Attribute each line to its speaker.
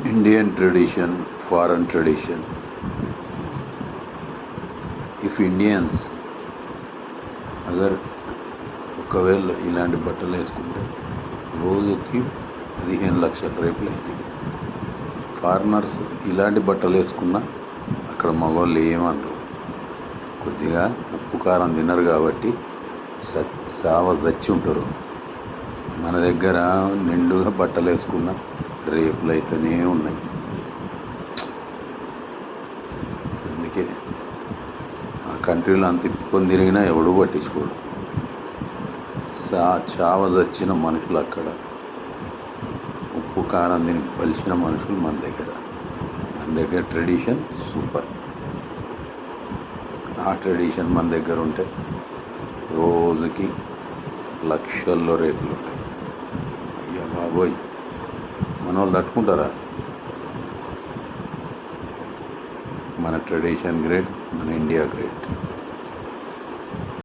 Speaker 1: Indian tradition, foreign tradition. If Indians agar ఒకవేళ ఇలాంటి బట్టలు వేసుకుంటే రోజుకి 15 లక్షల రేపులు అవుతాయి. ఫారినర్స్ ఇలాంటి బట్టలు వేసుకున్నా అక్కడ మగవాళ్ళు ఏమనరు. కొద్దిగా ఉప్పు కారం తినరు కాబట్టి చచ్చి ఉంటారు. మన దగ్గర నిండుగా బట్టలు వేసుకున్న రేపులు అయితేనే ఉన్నాయి. అందుకే ఆ కంట్రీలో అంత తిప్పుకొని తిరిగినా ఎవడూ పట్టించుకోడు. చచ్చిన మనుషులు అక్కడ, ఉప్పు కారం తిని బలిసిన మనుషులు మన దగ్గర ట్రెడిషన్ సూపర్. ఆ ట్రెడిషన్ మన దగ్గర ఉంటే రోజుకి లక్షల్లో రేపులు ఉంటాయి. అయ్యా బాబోయ్, మన వాళ్ళు తట్టుకుంటారా? మన ట్రెడిషన్ గ్రేట్, మన ఇండియా గ్రేట్.